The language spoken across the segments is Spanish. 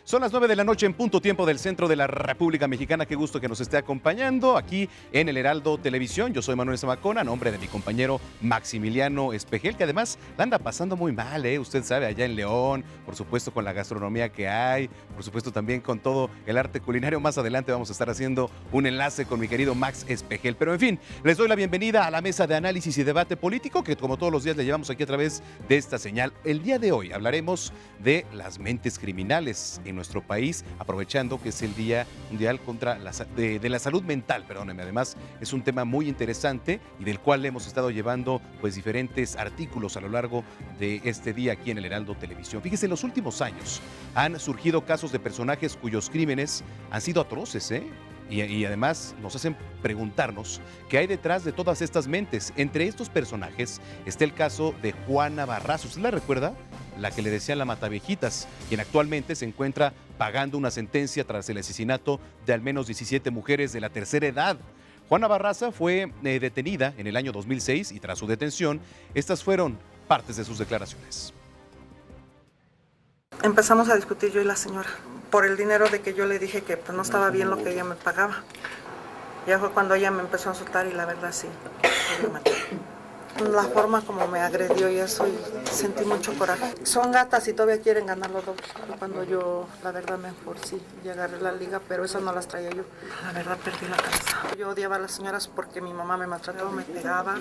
Son las 9 de la noche en punto tiempo del centro de la República Mexicana. Qué gusto que nos esté acompañando aquí en el Heraldo Televisión. Yo soy Manuel Zamacona, a nombre de mi compañero Maximiliano Espejel, que además la anda pasando muy mal, usted sabe, allá en León, por supuesto con la gastronomía que hay, por supuesto también con todo el arte culinario. Más adelante vamos a estar haciendo un enlace con mi querido Max Espejel. Pero en fin, les doy la bienvenida a la mesa de análisis y debate político que como todos los días le llevamos aquí a través de esta señal. El día de hoy hablaremos de las mentes criminales en nuestro país, aprovechando que es el Día Mundial contra de la Salud Mental, perdónenme. Además, es un tema muy interesante y del cual hemos estado llevando pues diferentes artículos a lo largo de este día aquí en el Heraldo Televisión. Fíjese, en los últimos años han surgido casos de personajes cuyos crímenes han sido atroces, Y además nos hacen preguntarnos qué hay detrás de todas estas mentes. Entre estos personajes está el caso de Juana Barraza. ¿Usted la recuerda? La que le decían la Mataviejitas, quien actualmente se encuentra pagando una sentencia tras el asesinato de al menos 17 mujeres de la tercera edad. Juana Barraza fue detenida en el año 2006 y tras su detención, estas fueron partes de sus declaraciones. Empezamos a discutir yo y la señora por el dinero de que yo le dije que pues, no estaba bien lo que ella me pagaba. Ya fue cuando ella me empezó a soltar y la verdad sí, me mató. La forma como me agredió y eso, y sentí mucho coraje. Son gatas y todavía quieren ganar los dos. Cuando yo, la verdad, mejor sí, y agarré la liga, pero esas no las traía yo. La verdad, perdí la cabeza. Yo odiaba a las señoras porque mi mamá me maltrató, me pegaba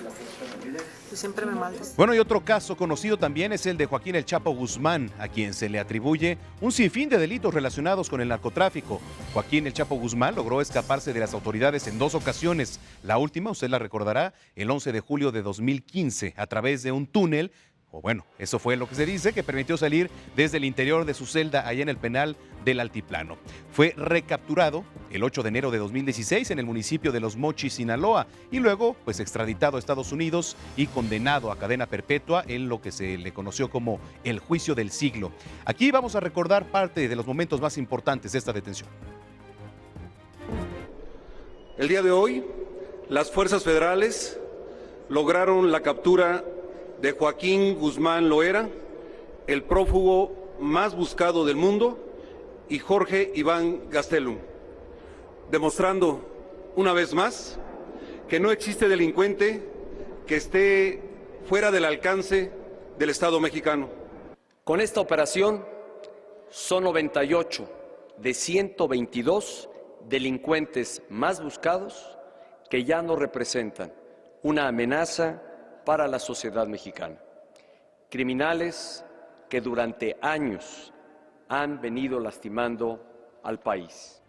y siempre me maldecía. Bueno, y otro caso conocido también es el de Joaquín El Chapo Guzmán, a quien se le atribuye un sinfín de delitos relacionados con el narcotráfico. Joaquín El Chapo Guzmán logró escaparse de las autoridades en 2 ocasiones. La última, usted la recordará, el 11 de julio de 2015, a través de un túnel, o bueno, eso fue lo que se dice, que permitió salir desde el interior de su celda allá en el penal del Altiplano. Fue recapturado el 8 de enero de 2016 en el municipio de Los Mochis, Sinaloa, y luego pues extraditado a Estados Unidos y condenado a cadena perpetua en lo que se le conoció como el juicio del siglo. Aquí vamos a recordar parte de los momentos más importantes de esta detención. El día de hoy, las fuerzas federales lograron la captura de Joaquín Guzmán Loera, el prófugo más buscado del mundo, y Jorge Iván Gastelum, demostrando una vez más que no existe delincuente que esté fuera del alcance del Estado mexicano. Con esta operación son 98 de 122 delincuentes más buscados que ya no representan una amenaza para la sociedad mexicana. Criminales que durante años han venido lastimando al país.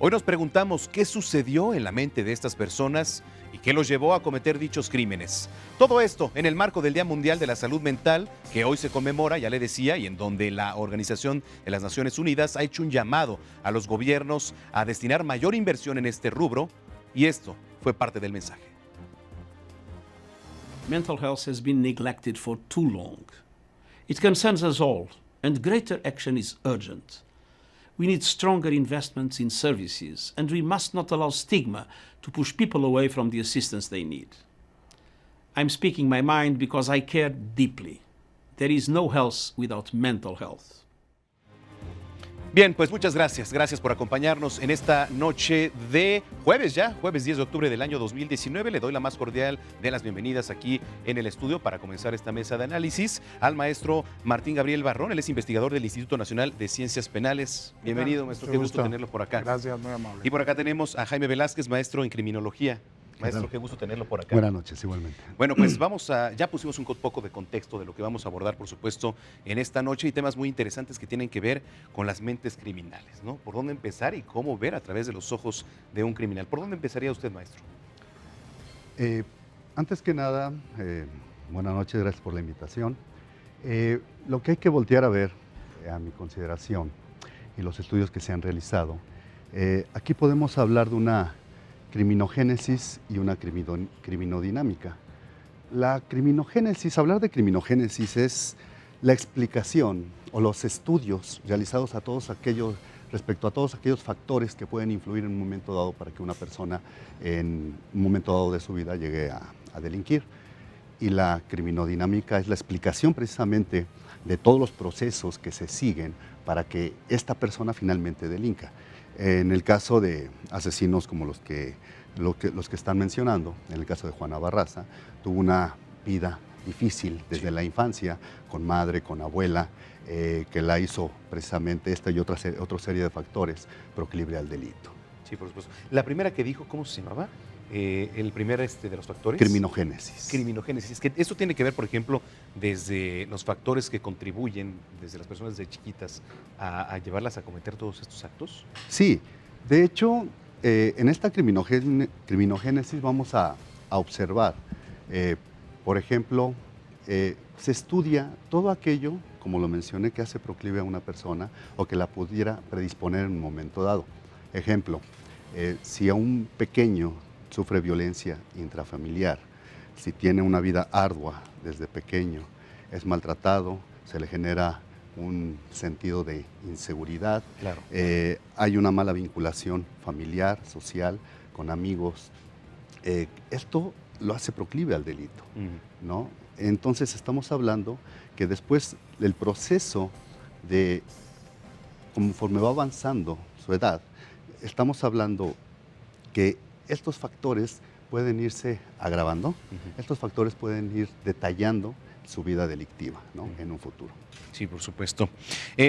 Hoy nos preguntamos qué sucedió en la mente de estas personas y qué los llevó a cometer dichos crímenes. Todo esto en el marco del Día Mundial de la Salud Mental, que hoy se conmemora, ya le decía, y en donde la Organización de las Naciones Unidas ha hecho un llamado a los gobiernos a destinar mayor inversión en este rubro, y esto fue parte del mensaje. Mental health has been neglected for too long. It concerns us all, and greater action is urgent. We need stronger investments in services, and we must not allow stigma to push people away from the assistance they need. I'm speaking my mind because I care deeply. There is no health without mental health. Bien, pues muchas gracias. Gracias por acompañarnos en esta noche de jueves ya, jueves 10 de octubre del año 2019. Le doy la más cordial de las bienvenidas aquí en el estudio para comenzar esta mesa de análisis al maestro Martín Gabriel Barrón. Él es investigador del Instituto Nacional de Ciencias Penales. Bienvenido, maestro. Qué gusto tenerlo por acá. Gracias, muy amable. Y por acá tenemos a Jaime Velázquez, maestro en criminología. Maestro, qué gusto tenerlo por acá. Buenas noches, igualmente. Bueno, pues ya pusimos un poco de contexto de lo que vamos a abordar, por supuesto, en esta noche, y temas muy interesantes que tienen que ver con las mentes criminales, ¿no? ¿Por dónde empezar y cómo ver a través de los ojos de un criminal? ¿Por dónde empezaría usted, maestro? Antes que nada, buenas noches, gracias por la invitación. Lo que hay que voltear a ver, a mi consideración, y los estudios que se han realizado, aquí podemos hablar de una criminogénesis y una criminodinámica. La criminogénesis, hablar de criminogénesis es la explicación o los estudios realizados respecto a todos aquellos factores que pueden influir en un momento dado para que una persona en un momento dado de su vida llegue a delinquir. Y la criminodinámica es la explicación precisamente de todos los procesos que se siguen para que esta persona finalmente delinca. En el caso de asesinos como los que están mencionando, en el caso de Juana Barraza, tuvo una vida difícil desde la infancia, con madre, con abuela, que la hizo precisamente esta y otra serie de factores proclive al delito. Sí, por supuesto. La primera que dijo, ¿cómo se llamaba? El primer de los factores. Criminogénesis. Criminogénesis. Que esto tiene que ver, por ejemplo, desde los factores que contribuyen, desde las personas de chiquitas, a llevarlas a cometer todos estos actos. Sí, de hecho, en esta criminogénesis vamos a observar, por ejemplo, se estudia todo aquello, como lo mencioné, que hace proclive a una persona o que la pudiera predisponer en un momento dado. Ejemplo, si a un pequeño sufre violencia intrafamiliar, si tiene una vida ardua desde pequeño, es maltratado, se le genera un sentido de inseguridad, Claro. Hay una mala vinculación familiar, social, con amigos, esto lo hace proclive al delito, ¿no? Entonces estamos hablando que después del proceso de, conforme va avanzando su edad, estamos hablando que estos factores pueden irse agravando, estos factores pueden ir detallando su vida delictiva, ¿no? En un futuro. Sí, por supuesto.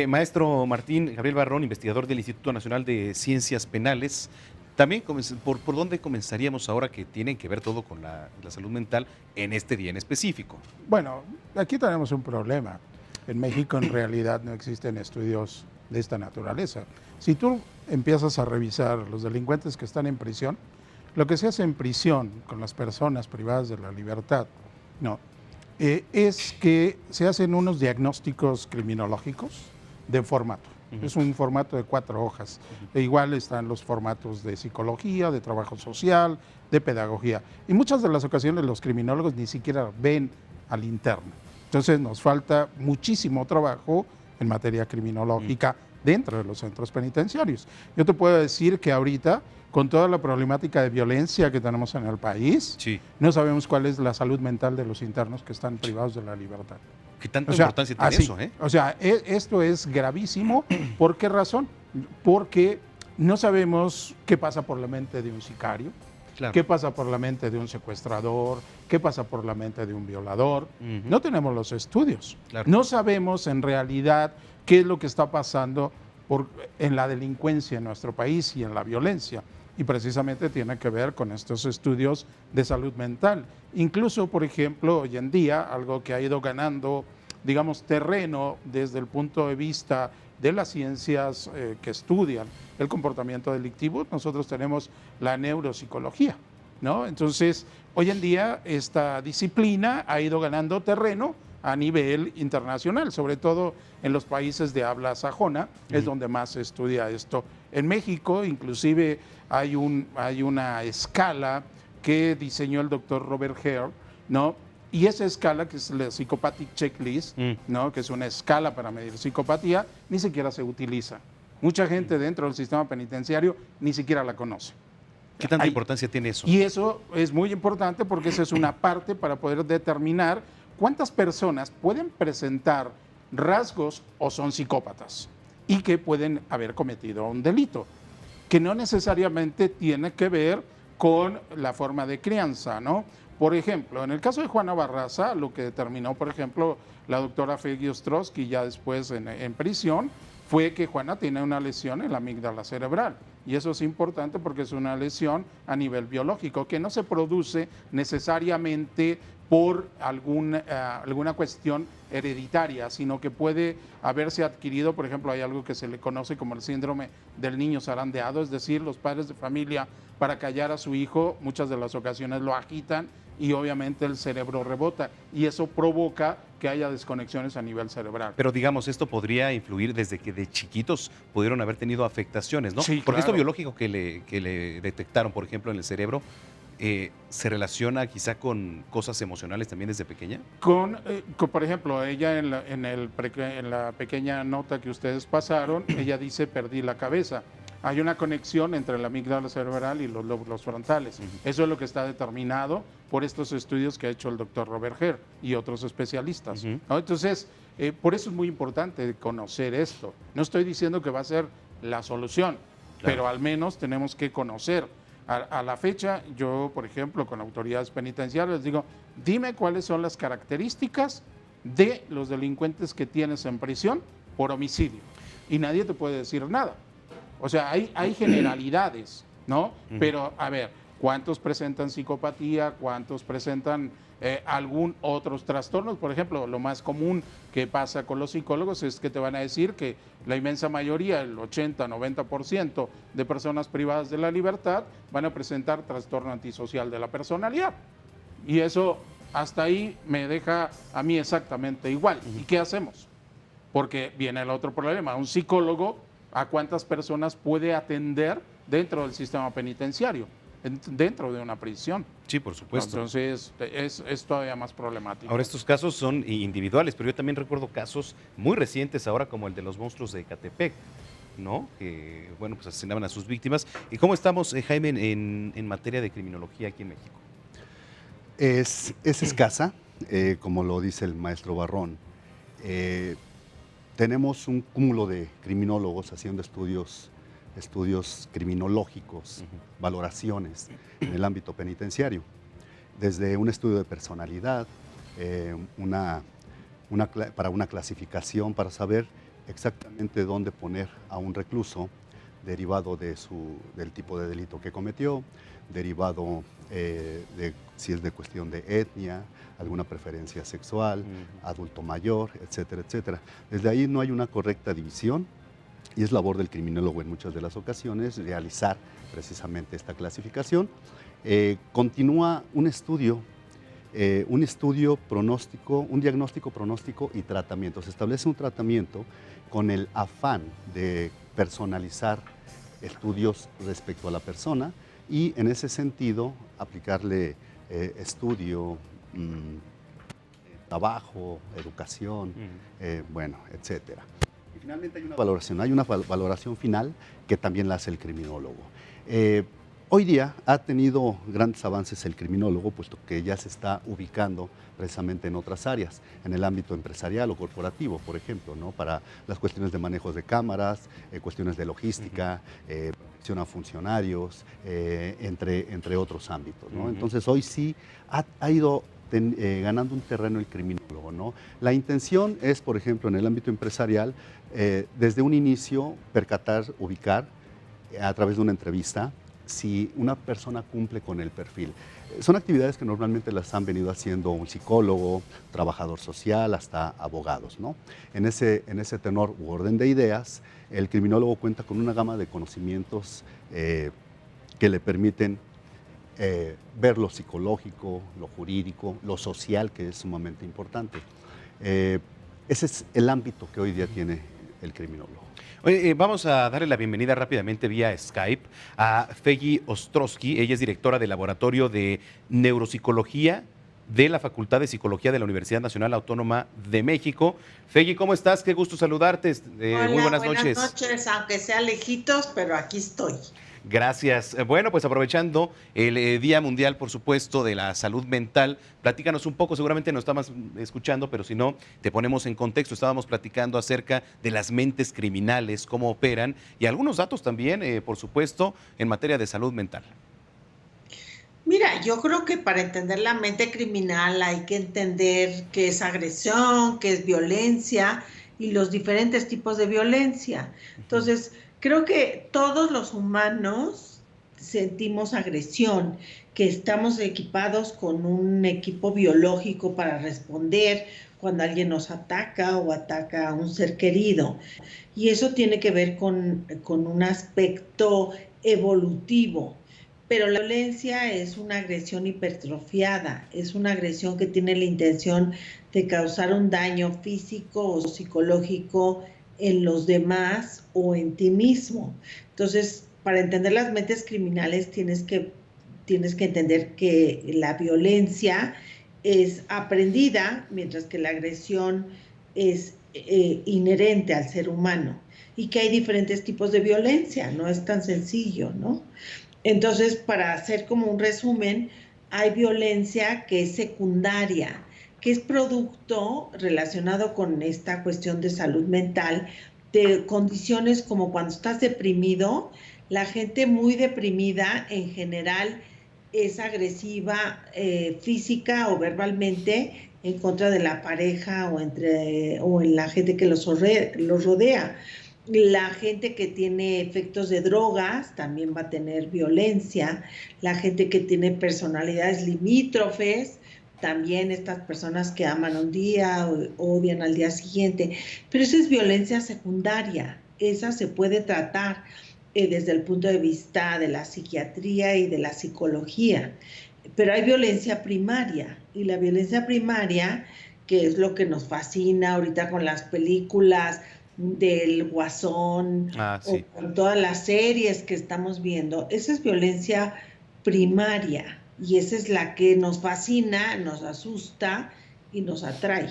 Maestro Martín Gabriel Barrón, investigador del Instituto Nacional de Ciencias Penales, también ¿por dónde comenzaríamos ahora que tienen que ver todo con la salud mental en este día en específico? Bueno, aquí tenemos un problema. En México en realidad no existen estudios de esta naturaleza. Si tú empiezas a revisar los delincuentes que están en prisión, lo que se hace en prisión con las personas privadas de la libertad, no, es que se hacen unos diagnósticos criminológicos de formato. Es un formato de 4 hojas. E igual están los formatos de psicología, de trabajo social, de pedagogía. Y muchas de las ocasiones los criminólogos ni siquiera ven al interno. Entonces nos falta muchísimo trabajo en materia criminológica dentro de los centros penitenciarios. Yo te puedo decir que ahorita, con toda la problemática de violencia que tenemos en el país, Sí. no sabemos cuál es la salud mental de los internos que están privados de la libertad. ¿Qué tanta importancia tiene así, eso? O sea, esto es gravísimo. ¿Por qué razón? Porque no sabemos qué pasa por la mente de un sicario, Claro. qué pasa por la mente de un secuestrador, qué pasa por la mente de un violador. Ujú. No tenemos los estudios. Claro. No sabemos en realidad qué es lo que está pasando en la delincuencia en nuestro país y en la violencia. Y precisamente tiene que ver con estos estudios de salud mental. Incluso, por ejemplo, hoy en día, algo que ha ido ganando, digamos, terreno desde el punto de vista de las ciencias que estudian el comportamiento delictivo, nosotros tenemos la neuropsicología, ¿no? Entonces, hoy en día esta disciplina ha ido ganando terreno a nivel internacional, sobre todo en los países de habla sajona, es donde más se estudia esto. En México, inclusive, hay una escala que diseñó el doctor Robert Hare, ¿no? Y esa escala, que es la Psychopathic Checklist, ¿no? Que es una escala para medir psicopatía, ni siquiera se utiliza. Mucha gente dentro del sistema penitenciario ni siquiera la conoce. ¿Qué tanta importancia tiene eso? Y eso es muy importante porque esa es una parte para poder determinar cuántas personas pueden presentar rasgos o son psicópatas y que pueden haber cometido un delito, que no necesariamente tiene que ver con la forma de crianza, ¿no? Por ejemplo, en el caso de Juana Barraza, lo que determinó, por ejemplo, la doctora Feggy Ostrowski ya después en prisión, fue que Juana tiene una lesión en la amígdala cerebral. Y eso es importante porque es una lesión a nivel biológico que no se produce necesariamente por alguna cuestión hereditaria, sino que puede haberse adquirido. Por ejemplo, hay algo que se le conoce como el síndrome del niño zarandeado, es decir, los padres de familia, para callar a su hijo, muchas de las ocasiones lo agitan y obviamente el cerebro rebota y eso provoca que haya desconexiones a nivel cerebral. Pero digamos, esto podría influir desde que de chiquitos pudieron haber tenido afectaciones, ¿no? Sí, Porque esto claro. biológico que le detectaron, por ejemplo, en el cerebro, ¿se relaciona quizá con cosas emocionales también desde pequeña? Por ejemplo, ella en la pequeña nota que ustedes pasaron, ella dice perdí la cabeza. hay una conexión entre la amígdala cerebral y los lóbulos frontales. Eso es lo que está determinado por estos estudios que ha hecho el doctor Robert Herr y otros especialistas, ¿no? Entonces, por eso es muy importante conocer esto. No estoy diciendo que va a ser la solución, pero al menos tenemos que conocer. A la fecha, yo, por ejemplo, con autoridades penitenciarias les digo, dime cuáles son las características de los delincuentes que tienes en prisión por homicidio. Y nadie te puede decir nada. O sea, hay generalidades, ¿no? Pero, a ver, ¿cuántos presentan psicopatía? ¿Cuántos presentan algún otros trastornos? Por ejemplo, lo más común que pasa con los psicólogos es que te van a decir que la inmensa mayoría, el 80-90% de personas privadas de la libertad van a presentar trastorno antisocial de la personalidad. Y eso hasta ahí me deja a mí exactamente igual. ¿Y qué hacemos? Porque viene el otro problema. Un psicólogo, ¿a cuántas personas puede atender dentro del sistema penitenciario, dentro de una prisión? Sí, por supuesto. Entonces, es todavía más problemático. Ahora, estos casos son individuales, pero yo también recuerdo casos muy recientes ahora, como el de los monstruos de Ecatepec, ¿no? Que, bueno, pues asesinaban a sus víctimas. ¿Y cómo estamos, Jaime, en materia de criminología aquí en México? Es escasa, como lo dice el maestro Barrón. Tenemos un cúmulo de criminólogos haciendo estudios criminológicos, valoraciones en el ámbito penitenciario, desde un estudio de personalidad, para una clasificación, para saber exactamente dónde poner a un recluso, derivado del tipo de delito que cometió, derivado de si es de cuestión de etnia, alguna preferencia sexual, adulto mayor, etcétera, etcétera. Desde ahí no hay una correcta división y es labor del criminólogo en muchas de las ocasiones realizar precisamente esta clasificación. Continúa un estudio pronóstico, un diagnóstico, pronóstico y tratamiento. Se establece un tratamiento con el afán de personalizar estudios respecto a la persona y en ese sentido aplicarle estudio, trabajo, educación, bueno, etcétera. Y finalmente hay una valoración final que también la hace el criminólogo. Hoy día ha tenido grandes avances el criminólogo, puesto que ya se está ubicando precisamente en otras áreas, en el ámbito empresarial o corporativo, por ejemplo, ¿no? Para las cuestiones de manejo de cámaras, cuestiones de logística, protección a funcionarios, entre otros ámbitos, ¿no? Entonces hoy sí ha ido ganando un terreno el criminólogo, ¿no? La intención es, por ejemplo, en el ámbito empresarial, desde un inicio ubicar a través de una entrevista si una persona cumple con el perfil. Son actividades que normalmente las han venido haciendo un psicólogo, trabajador social, hasta abogados, ¿no? En ese tenor u orden de ideas, el criminólogo cuenta con una gama de conocimientos que le permiten ver lo psicológico, lo jurídico, lo social, que es sumamente importante. Ese es el ámbito que hoy día tiene el criminólogo. Oye, vamos a darle la bienvenida rápidamente vía Skype a Feggy Ostrowski. Ella es directora del Laboratorio de Neuropsicología de la Facultad de Psicología de la Universidad Nacional Autónoma de México. Feggy, ¿cómo estás? Qué gusto saludarte. Hola, muy buenas noches. Buenas noches, aunque sea lejitos, pero aquí estoy. Gracias. Bueno, pues aprovechando el Día Mundial, por supuesto, de la Salud Mental, platícanos un poco, seguramente nos estabas escuchando, pero si no, te ponemos en contexto. Estábamos platicando acerca de las mentes criminales, cómo operan, y algunos datos también, por supuesto, en materia de salud mental. Mira, yo creo que para entender la mente criminal hay que entender qué es agresión, qué es violencia y los diferentes tipos de violencia. Entonces, creo que todos los humanos sentimos agresión, que estamos equipados con un equipo biológico para responder cuando alguien nos ataca o ataca a un ser querido. Y eso tiene que ver con un aspecto evolutivo. Pero la violencia es una agresión hipertrofiada, es una agresión que tiene la intención de causar un daño físico o psicológico en los demás o en ti mismo. Entonces, para entender las mentes criminales tienes que entender que la violencia es aprendida, mientras que la agresión es inherente al ser humano y que hay diferentes tipos de violencia, no es tan sencillo, ¿no? Entonces, para hacer como un resumen, hay violencia que es secundaria, que es producto relacionado con esta cuestión de salud mental, de condiciones como cuando estás deprimido. La gente muy deprimida en general es agresiva física o verbalmente en contra de la pareja o en la gente que los rodea. La gente que tiene efectos de drogas también va a tener violencia. La gente que tiene personalidades limítrofes, también estas personas que aman un día o odian al día siguiente. Pero esa es violencia secundaria. Esa se puede tratar desde el punto de vista de la psiquiatría y de la psicología. Pero hay violencia primaria, y la violencia primaria, que es lo que nos fascina ahorita con las películas del Guasón, Sí. o con todas las series que estamos viendo, esa es violencia primaria, y esa es la que nos fascina, nos asusta y nos atrae.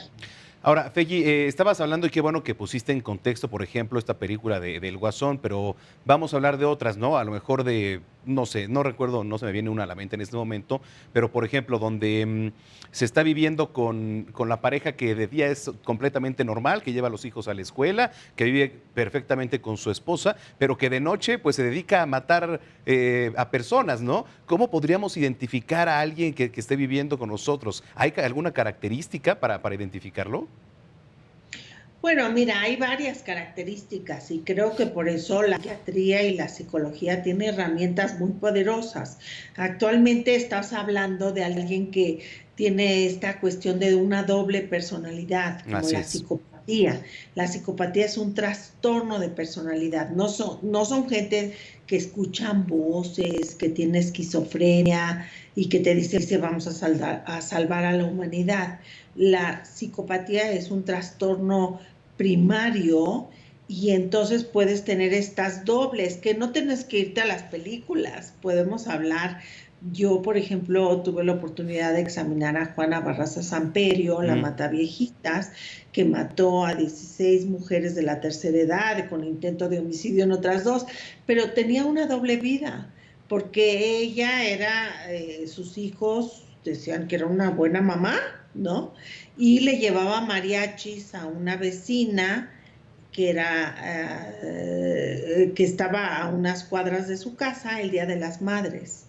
Ahora, Fegui, estabas hablando y qué bueno que pusiste en contexto, por ejemplo, esta película del Guasón, pero vamos a hablar de otras, ¿no? A lo mejor de, no sé, no recuerdo, no se me viene una a la mente en este momento, pero por ejemplo, donde se está viviendo con la pareja que de día es completamente normal, que lleva a los hijos a la escuela, que vive perfectamente con su esposa, pero que de noche pues se dedica a matar a personas, ¿no? ¿Cómo podríamos identificar a alguien que esté viviendo con nosotros? ¿Hay alguna característica para identificarlo? Bueno, mira, hay varias características y creo que por eso la psiquiatría y la psicología tienen herramientas muy poderosas. Actualmente estás hablando de alguien que tiene esta cuestión de una doble personalidad, como Así la es. psicopatía. La psicopatía es un trastorno de personalidad. No son gente que escuchan voces, que tiene esquizofrenia y que te dice vamos a salvar a la humanidad. La psicopatía es un trastorno primario, y entonces puedes tener estas dobles, que no tienes que irte a las películas, podemos hablar. Yo, por ejemplo, tuve la oportunidad de examinar a Juana Barraza Samperio, la mataviejitas, que mató a 16 mujeres de la tercera edad con intento de homicidio en otras 2, pero tenía una doble vida, porque ella era, sus hijos decían que era una buena mamá, ¿no? Y le llevaba mariachis a una vecina que estaba a unas cuadras de su casa el Día de las Madres.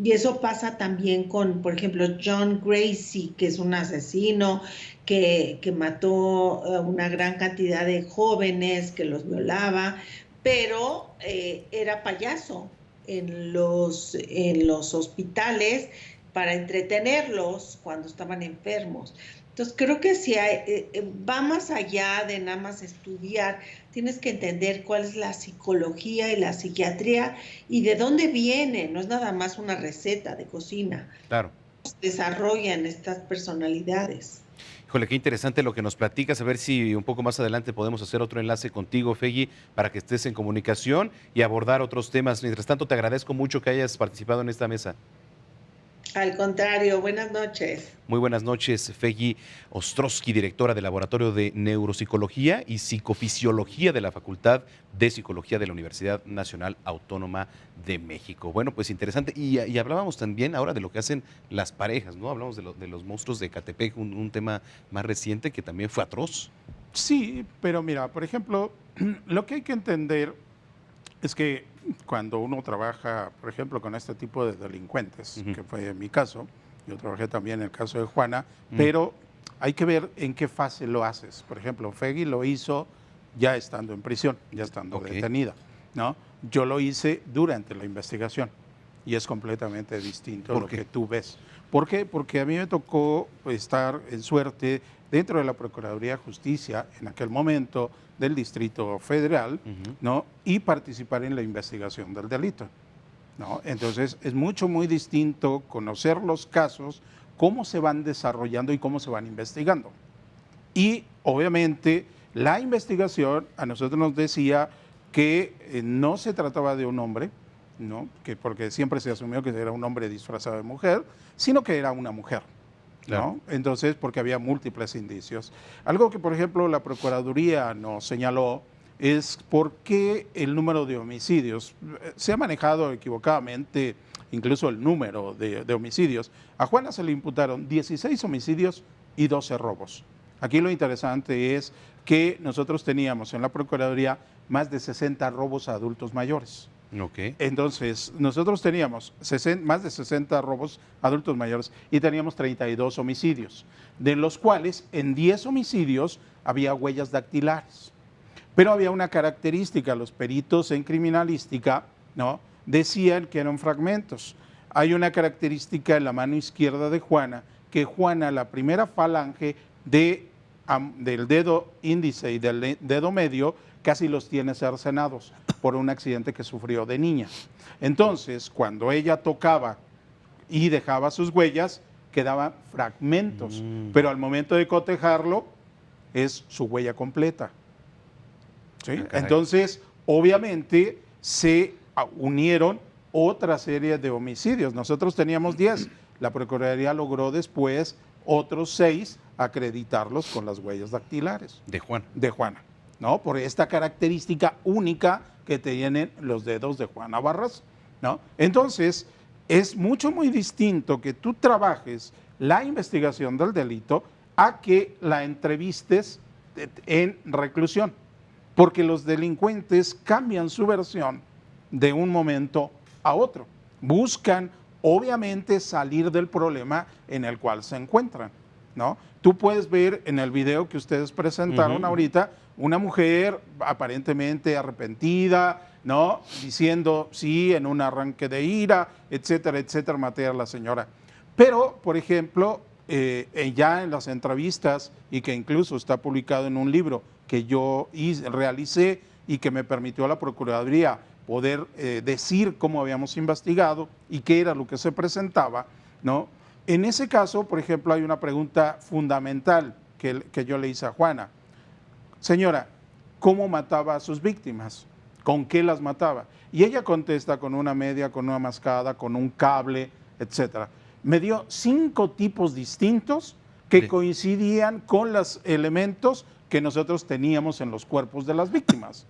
Y eso pasa también con, por ejemplo, John Gracie, que es un asesino que mató a una gran cantidad de jóvenes, que los violaba, pero era payaso en los hospitales para entretenerlos cuando estaban enfermos. Entonces creo que si va más allá de nada más estudiar, tienes que entender cuál es la psicología y la psiquiatría y de dónde viene, no es nada más una receta de cocina. Claro. Se desarrollan estas personalidades. Híjole, qué interesante lo que nos platicas, a ver si un poco más adelante podemos hacer otro enlace contigo, Fegui, para que estés en comunicación y abordar otros temas. Mientras tanto, te agradezco mucho que hayas participado en esta mesa. Al contrario, buenas noches. Muy buenas noches, Fegui Ostrowski, directora del Laboratorio de Neuropsicología y Psicofisiología de la Facultad de Psicología de la Universidad Nacional Autónoma de México. Bueno, pues interesante. Y hablábamos también ahora de lo que hacen las parejas, ¿no? Hablamos de los monstruos de Ecatepec, un tema más reciente que también fue atroz. Sí, pero mira, por ejemplo, lo que hay que entender es que cuando uno trabaja, por ejemplo, con este tipo de delincuentes, que fue mi caso, yo trabajé también en el caso de Juana, pero hay que ver en qué fase lo haces. Por ejemplo, Fegui lo hizo ya estando en prisión, ya estando detenida, ¿no? Yo lo hice durante la investigación y es completamente distinto a lo que tú ves. ¿Por qué? Porque a mí me tocó estar en suerte dentro de la Procuraduría de Justicia en aquel momento del Distrito Federal, ¿no? Y participar en la investigación del delito, ¿no? Entonces es muy distinto conocer los casos, cómo se van desarrollando y cómo se van investigando. Y obviamente la investigación a nosotros nos decía que no se trataba de un hombre, ¿no? Porque siempre se asumió que era un hombre disfrazado de mujer, sino que era una mujer, ¿no? Entonces, porque había múltiples indicios. Algo que, por ejemplo, la Procuraduría nos señaló es por qué el número de homicidios, se ha manejado equivocadamente incluso el número de homicidios. A Juana se le imputaron 16 homicidios y 12 robos. Aquí lo interesante es que nosotros teníamos en la Procuraduría más de 60 robos a adultos mayores. Ok. Entonces, nosotros teníamos más de 60 robos a adultos mayores y teníamos 32 homicidios, de los cuales en 10 homicidios había huellas dactilares. Pero había una característica, los peritos en criminalística, ¿no?, decían que eran fragmentos. Hay una característica en la mano izquierda de Juana, que Juana, la primera falange del dedo índice y del dedo medio, casi los tiene cercenados por un accidente que sufrió de niña. Entonces, cuando ella tocaba y dejaba sus huellas, quedaban fragmentos, pero al momento de cotejarlo, es su huella completa. ¿Sí? Entonces, obviamente, se unieron otra serie de homicidios. Nosotros teníamos 10, la Procuraduría logró después otros 6 acreditarlos con las huellas dactilares. De Juana. De Juana, ¿no? Por esta característica única que tienen los dedos de Juana Barraza, ¿no? Entonces, es muy distinto que tú trabajes la investigación del delito a que la entrevistes en reclusión, porque los delincuentes cambian su versión de un momento a otro. Buscan, obviamente, salir del problema en el cual se encuentran, ¿no? Tú puedes ver en el video que ustedes presentaron ahorita una mujer aparentemente arrepentida, ¿no?, diciendo sí en un arranque de ira, etcétera, etcétera, maté a la señora. Pero, por ejemplo, ya en las entrevistas, y que incluso está publicado en un libro que yo realicé y que me permitió a la Procuraduría poder decir cómo habíamos investigado y qué era lo que se presentaba, ¿no? En ese caso, por ejemplo, hay una pregunta fundamental que yo le hice a Juana. Señora, ¿cómo mataba a sus víctimas? ¿Con qué las mataba? Y ella contesta con una media, con una mascada, con un cable, etcétera. Me dio 5 tipos distintos que coincidían con los elementos que nosotros teníamos en los cuerpos de las víctimas.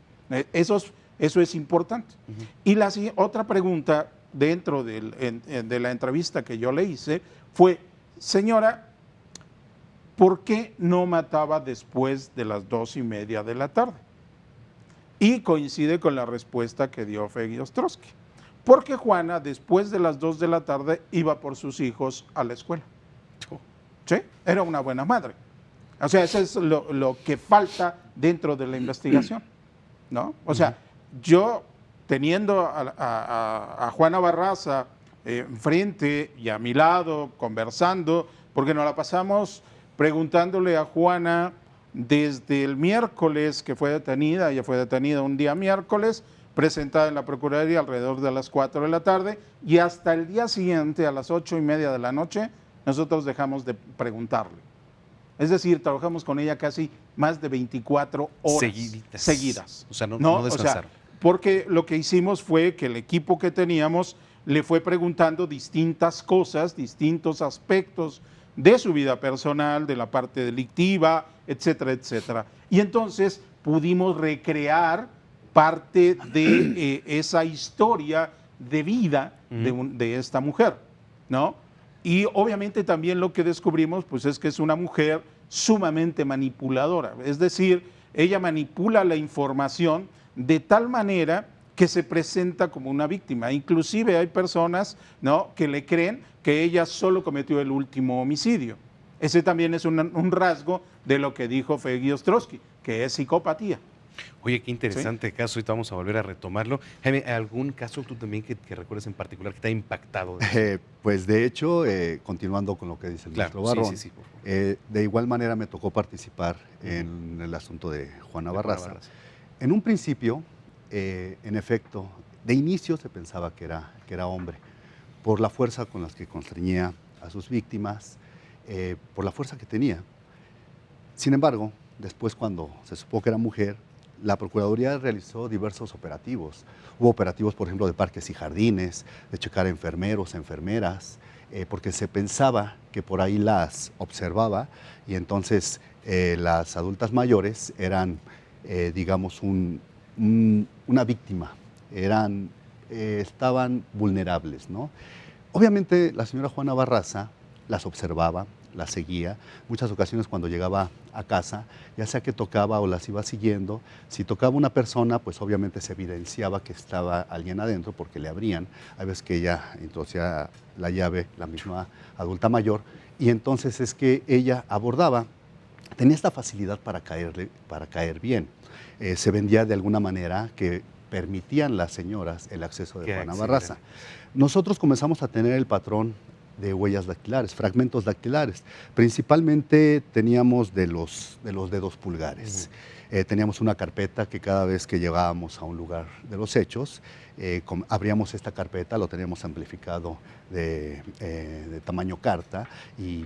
Eso es importante. Y la otra pregunta dentro de la entrevista que yo le hice fue, señora, ¿por qué no mataba después de las 2:30 de la tarde? Y coincide con la respuesta que dio Fegui Ostrowski. Porque Juana, después de las 2 de la tarde, iba por sus hijos a la escuela. ¿Sí? Era una buena madre. O sea, eso es lo que falta dentro de la investigación, ¿no? O sea, yo teniendo a Juana Barraza enfrente y a mi lado, conversando, porque nos la pasamos preguntándole a Juana desde el miércoles que fue detenida, ella fue detenida un día miércoles, presentada en la Procuraduría alrededor de las 4 de la tarde, y hasta el día siguiente, a las 8:30 de la noche, nosotros dejamos de preguntarle. Es decir, trabajamos con ella casi más de 24 horas seguidas. O sea, no descansaron. O sea, porque lo que hicimos fue que el equipo que teníamos le fue preguntando distintas cosas, distintos aspectos de su vida personal, de la parte delictiva, etcétera, etcétera. Y entonces pudimos recrear parte de esa historia de vida de esta mujer, ¿no? Y obviamente también lo que descubrimos pues es que es una mujer sumamente manipuladora, es decir, ella manipula la información de tal manera que se presenta como una víctima. Inclusive hay personas, ¿no?, que le creen que ella solo cometió el último homicidio. Ese también es un rasgo de lo que dijo Fegui Ostrowski, que es psicopatía. Oye, qué interesante caso, ahorita vamos a volver a retomarlo. Jaime, ¿algún caso tú también que recuerdes en particular que te ha impactado? Pues de hecho, continuando con lo que dice el maestro Barrón, sí, por favor. de igual manera me tocó participar en el asunto de Juana Barraza. En un principio, en efecto, de inicio se pensaba que era hombre, por la fuerza con la que constreñía a sus víctimas, por la fuerza que tenía. Sin embargo, después cuando se supo que era mujer, la Procuraduría realizó diversos operativos. Hubo operativos, por ejemplo, de parques y jardines, de checar enfermeros, enfermeras, porque se pensaba que por ahí las observaba y entonces las adultas mayores eran, digamos, una víctima, estaban vulnerables, ¿no? Obviamente la señora Juana Barraza las observaba, las seguía. Muchas ocasiones cuando llegaba a casa, ya sea que tocaba o las iba siguiendo, si tocaba una persona, pues obviamente se evidenciaba que estaba alguien adentro porque le abrían. Hay veces que ella introducía la llave, la misma adulta mayor, y entonces es que ella abordaba. Tenía esta facilidad para caer bien. Se vendía de alguna manera que permitían las señoras el acceso de Juana Barraza. Nosotros comenzamos a tener el patrón de huellas dactilares, fragmentos dactilares. Principalmente teníamos de los dedos pulgares. Teníamos una carpeta que cada vez que llegábamos a un lugar de los hechos, abríamos esta carpeta, lo teníamos amplificado de tamaño carta y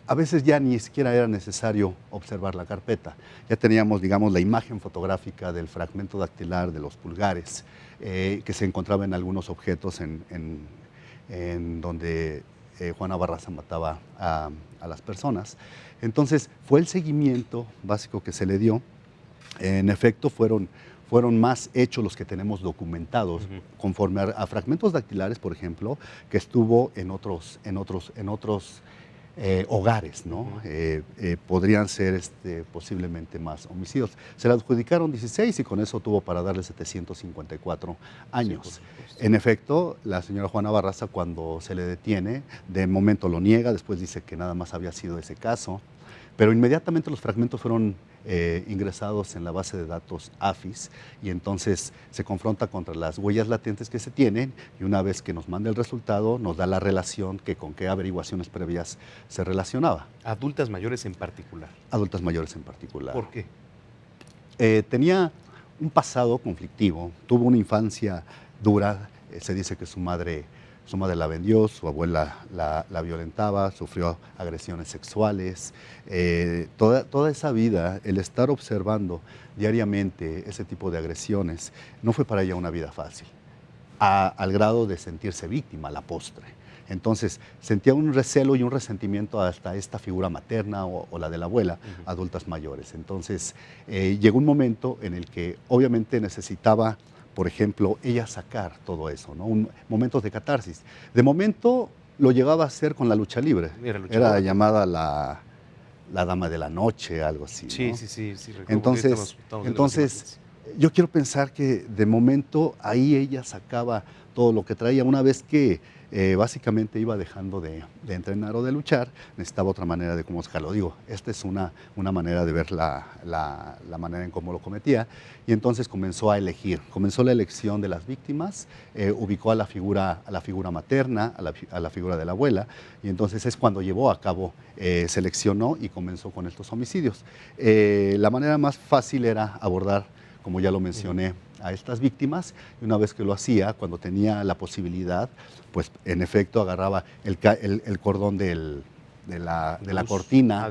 a veces ya ni siquiera era necesario observar la carpeta. Ya teníamos, digamos, la imagen fotográfica del fragmento dactilar de los pulgares que se encontraba en algunos objetos en donde Juana Barraza mataba a las personas. Entonces, fue el seguimiento básico que se le dio. En efecto, fueron más hechos los que tenemos documentados, conforme a fragmentos dactilares, por ejemplo, que estuvo en otros hogares, ¿no? Podrían ser posiblemente más homicidios. Se le adjudicaron 16 y con eso tuvo para darle 754 años. Sí, en efecto, la señora Juana Barraza, cuando se le detiene, de momento lo niega, después dice que nada más había sido ese caso, pero inmediatamente los fragmentos fueron ingresados en la base de datos AFIS y entonces se confronta contra las huellas latentes que se tienen y una vez que nos manda el resultado nos da la relación que con qué averiguaciones previas se relacionaba. Adultas mayores en particular. Adultas mayores en particular. ¿Por qué? Tenía un pasado conflictivo, tuvo una infancia dura, se dice que su madre la vendió, su abuela la violentaba, sufrió agresiones sexuales. Toda esa vida, el estar observando diariamente ese tipo de agresiones, no fue para ella una vida fácil, al grado de sentirse víctima a la postre. Entonces, sentía un recelo y un resentimiento hasta esta figura materna o la de la abuela, adultas mayores. Entonces, llegó un momento en el que obviamente necesitaba, por ejemplo, ella sacar todo eso, ¿no? Momentos de catarsis. De momento lo llegaba a hacer con la lucha libre. Era llamada la dama de la noche, algo así, ¿no? Sí. Entonces, yo quiero pensar que de momento ahí ella sacaba todo lo que traía. Una vez que básicamente iba dejando de entrenar o de luchar, necesitaba otra manera de cómo sacarlo. Digo, esta es una manera de ver la manera en cómo lo cometía. Y entonces comenzó a elegir, comenzó la elección de las víctimas, ubicó a la figura materna, a la figura de la abuela, y entonces es cuando llevó a cabo, seleccionó y comenzó con estos homicidios. La manera más fácil era abordar, como ya lo mencioné, a estas víctimas, y una vez que lo hacía, cuando tenía la posibilidad, pues en efecto agarraba el cordón de la cortina,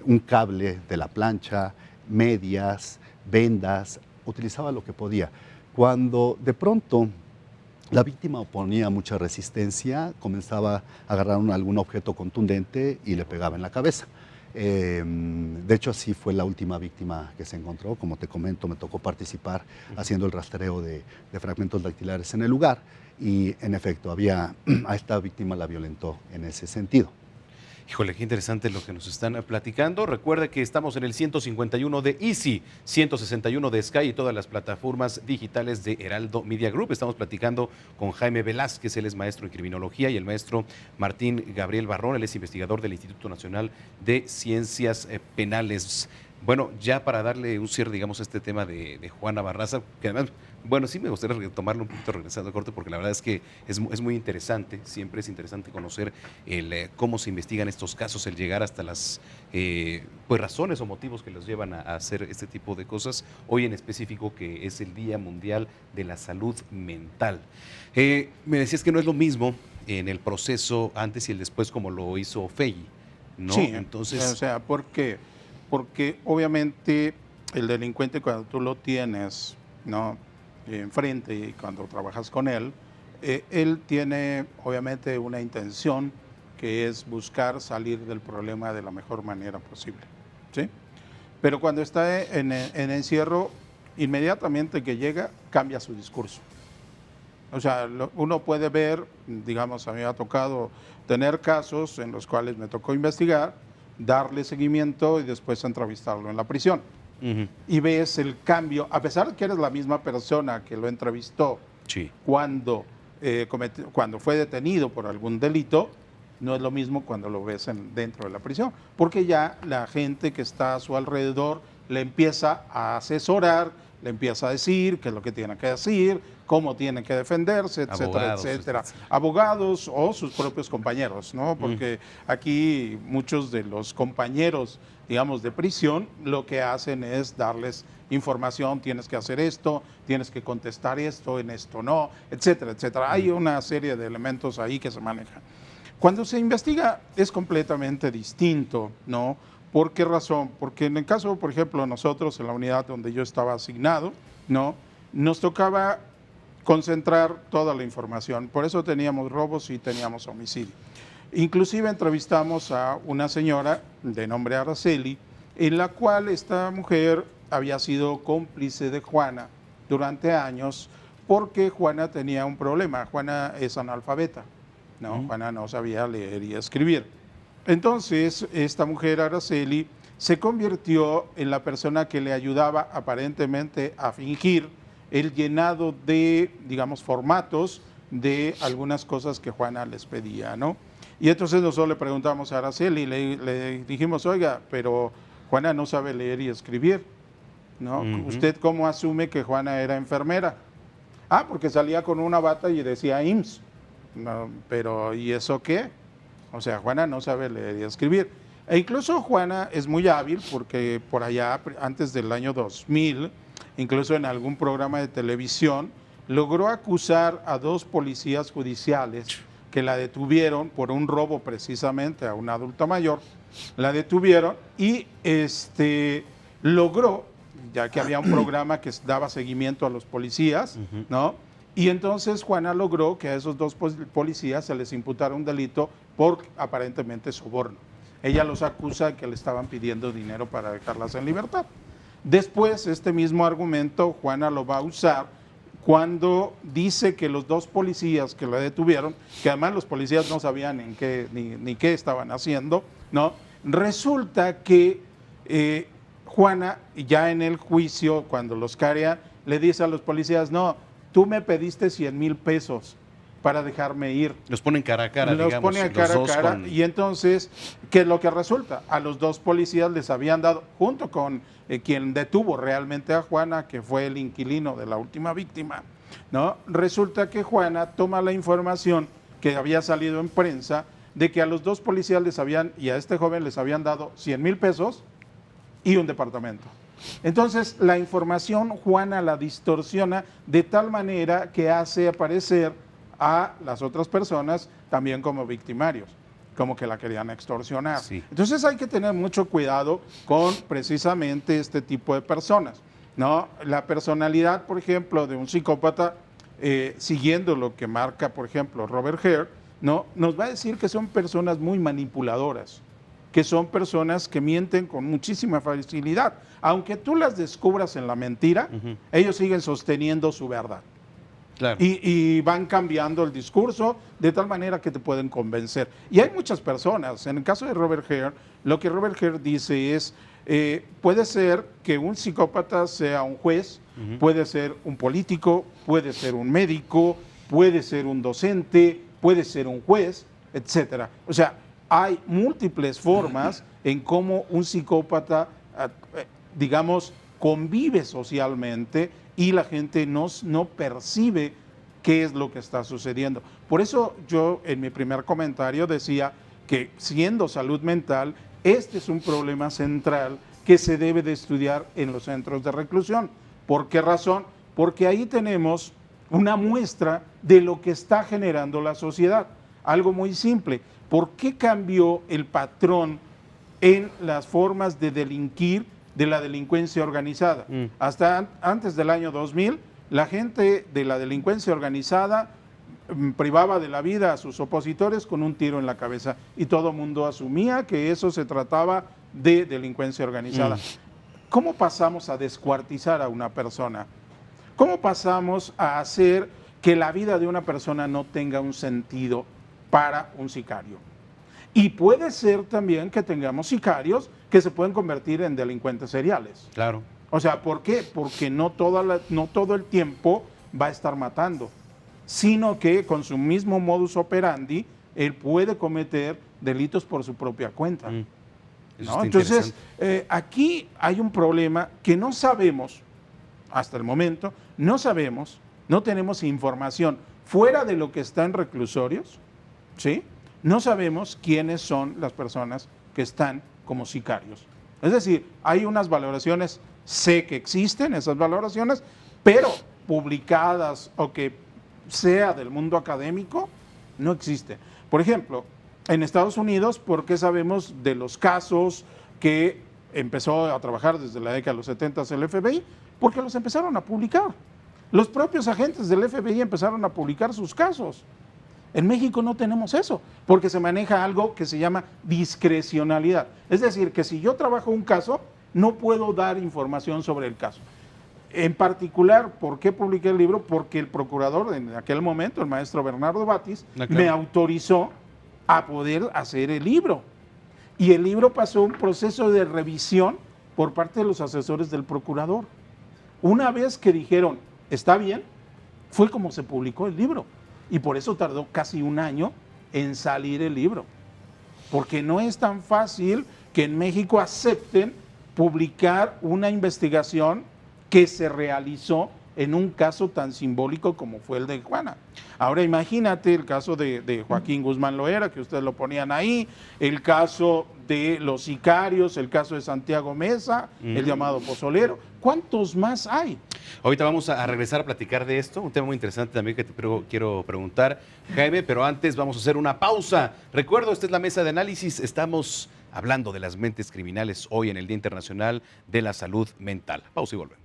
un cable de la plancha, medias, vendas, utilizaba lo que podía. Cuando de pronto la víctima oponía mucha resistencia, comenzaba a agarrar algún objeto contundente y le pegaba en la cabeza. De hecho, así fue la última víctima que se encontró. Como te comento, me tocó participar haciendo el rastreo de fragmentos dactilares en el lugar y, en efecto, a esta víctima la violentó en ese sentido. Híjole, qué interesante lo que nos están platicando. Recuerde que estamos en el 151 de Easy, 161 de Sky y todas las plataformas digitales de Heraldo Media Group. Estamos platicando con Jaime Velázquez, él es maestro en criminología, y el maestro Martín Gabriel Barrón, él es investigador del Instituto Nacional de Ciencias Penales. Bueno, ya para darle un cierre, digamos, a este tema de Juana Barraza, que además, bueno, sí me gustaría retomarlo un poquito regresando a corte, porque la verdad es que es muy interesante, siempre es interesante conocer cómo se investigan estos casos, el llegar hasta las pues razones o motivos que los llevan a hacer este tipo de cosas. Hoy en específico, que es el Día Mundial de la Salud Mental. Me decías que no es lo mismo en el proceso antes y el después, como lo hizo Fegui, ¿no? Sí, entonces, o sea, porque obviamente el delincuente, cuando tú lo tienes, ¿no?, enfrente, y cuando trabajas con él, él tiene obviamente una intención que es buscar salir del problema de la mejor manera posible, ¿sí? Pero cuando está en encierro, inmediatamente que llega, cambia su discurso. O sea, uno puede ver, digamos, a mí me ha tocado tener casos en los cuales me tocó investigar, darle seguimiento y después entrevistarlo en la prisión. Y ves el cambio, a pesar de que eres la misma persona que lo entrevistó Sí. cuando fue detenido por algún delito, no es lo mismo cuando lo ves dentro de la prisión, porque ya la gente que está a su alrededor le empieza a asesorar, le empieza a decir qué es lo que tiene que decir, cómo tiene que defenderse, etcétera, Abogados, etcétera. etcétera. Abogados o sus propios compañeros, ¿no? Porque aquí muchos de los compañeros, digamos, de prisión, lo que hacen es darles información, tienes que hacer esto, tienes que contestar esto, en esto no, etcétera, etcétera. Hay una serie de elementos ahí que se manejan. Cuando se investiga es completamente distinto, ¿no? ¿Por qué razón? Porque en el caso, por ejemplo, nosotros en la unidad donde yo estaba asignado, ¿no? Nos tocaba concentrar toda la información. Por eso teníamos robos y teníamos homicidio. Inclusive entrevistamos a una señora de nombre Araceli, en la cual esta mujer había sido cómplice de Juana durante años porque Juana tenía un problema. Juana es analfabeta, ¿no? Juana no sabía leer y escribir. Entonces, esta mujer, Araceli, se convirtió en la persona que le ayudaba aparentemente a fingir el llenado de, digamos, formatos de algunas cosas que Juana les pedía, ¿no? Y entonces nosotros le preguntamos a Araceli, le dijimos, oiga, pero Juana no sabe leer y escribir, ¿no? ¿Usted cómo asume que Juana era enfermera? Ah, porque salía con una bata y decía IMSS. No, pero ¿y eso qué? O sea, Juana no sabe leer y escribir. E incluso Juana es muy hábil porque por allá, antes del año 2000, incluso en algún programa de televisión, logró acusar a 2 policías judiciales que la detuvieron por un robo precisamente a una adulta mayor. La detuvieron y logró, ya que había un programa que daba seguimiento a los policías, ¿no? Y entonces Juana logró que a esos 2 policías se les imputara un delito por aparentemente soborno. Ella los acusa de que le estaban pidiendo dinero para dejarlas en libertad. Después, este mismo argumento Juana lo va a usar cuando dice que los 2 policías que la detuvieron, que además los policías no sabían ni qué estaban haciendo, ¿no? Resulta que Juana, ya en el juicio, cuando los carea, le dice a los policías, no, tú me pediste 100,000 pesos para dejarme ir. Los ponen cara a cara, los digamos. pone cara a cara y entonces, ¿qué es lo que resulta? A los 2 policías les habían dado, junto con quien detuvo realmente a Juana, que fue el inquilino de la última víctima, ¿no? Resulta que Juana toma la información que había salido en prensa de que a los 2 policías y a este joven les habían dado 100,000 pesos y un departamento. Entonces, la información Juana la distorsiona de tal manera que hace aparecer a las otras personas también como victimarios, como que la querían extorsionar. Sí. Entonces hay que tener mucho cuidado con precisamente este tipo de personas, ¿no? La personalidad, por ejemplo, de un psicópata, siguiendo lo que marca, por ejemplo, Robert Hare, ¿no? Nos va a decir que son personas muy manipuladoras, que son personas que mienten con muchísima facilidad. Aunque tú las descubras en la mentira, ellos siguen sosteniendo su verdad. Claro. Y van cambiando el discurso de tal manera que te pueden convencer. Y hay muchas personas. En el caso de Robert Hare, lo que Robert Hare dice es, puede ser que un psicópata sea un juez, puede ser un político, puede ser un médico, puede ser un docente, puede ser un juez, etcétera. O sea, hay múltiples formas en cómo un psicópata, digamos, convive socialmente y la gente no percibe qué es lo que está sucediendo. Por eso yo en mi primer comentario decía que siendo salud mental, este es un problema central que se debe de estudiar en los centros de reclusión. ¿Por qué razón? Porque ahí tenemos una muestra de lo que está generando la sociedad. Algo muy simple. ¿Por qué cambió el patrón en las formas de delinquir de la delincuencia organizada? Hasta antes del año 2000, la gente de la delincuencia organizada privaba de la vida a sus opositores con un tiro en la cabeza y todo el mundo asumía que eso se trataba de delincuencia organizada. ¿Cómo pasamos a descuartizar a una persona? ¿Cómo pasamos a hacer que la vida de una persona no tenga un sentido para un sicario? Y puede ser también que tengamos sicarios que se pueden convertir en delincuentes seriales. Claro. O sea, ¿por qué? Porque no todo el tiempo va a estar matando, sino que con su mismo modus operandi, él puede cometer delitos por su propia cuenta. ¿No? Entonces, aquí hay un problema que no sabemos, hasta el momento, no tenemos información fuera de lo que está en reclusorios, ¿sí? No sabemos quiénes son las personas que están como sicarios. Es decir, hay unas valoraciones, sé que existen esas valoraciones, pero publicadas o que sea del mundo académico, no existe. Por ejemplo, en Estados Unidos, ¿por qué sabemos de los casos que empezó a trabajar desde la década de los 70 el FBI? Porque los empezaron a publicar. Los propios agentes del FBI empezaron a publicar sus casos. En México no tenemos eso, porque se maneja algo que se llama discrecionalidad. Es decir, que si yo trabajo un caso, no puedo dar información sobre el caso. En particular, ¿por qué publiqué el libro? Porque el procurador en aquel momento, el maestro Bernardo Batis, me autorizó a poder hacer el libro. Y el libro pasó un proceso de revisión por parte de los asesores del procurador. Una vez que dijeron, está bien, fue como se publicó el libro. Y por eso tardó casi un año en salir el libro. Porque no es tan fácil que en México acepten publicar una investigación que se realizó en un caso tan simbólico como fue el de Juana. Ahora imagínate el caso de Joaquín Guzmán Loera, que ustedes lo ponían ahí, el caso de los sicarios, el caso de Santiago Mesa, el llamado Pozolero. ¿Cuántos más hay? Ahorita vamos a regresar a platicar de esto, un tema muy interesante también que te quiero preguntar, Jaime, pero antes vamos a hacer una pausa. Recuerdo, esta es la mesa de análisis, estamos hablando de las mentes criminales hoy en el Día Internacional de la Salud Mental. Pausa y volvemos.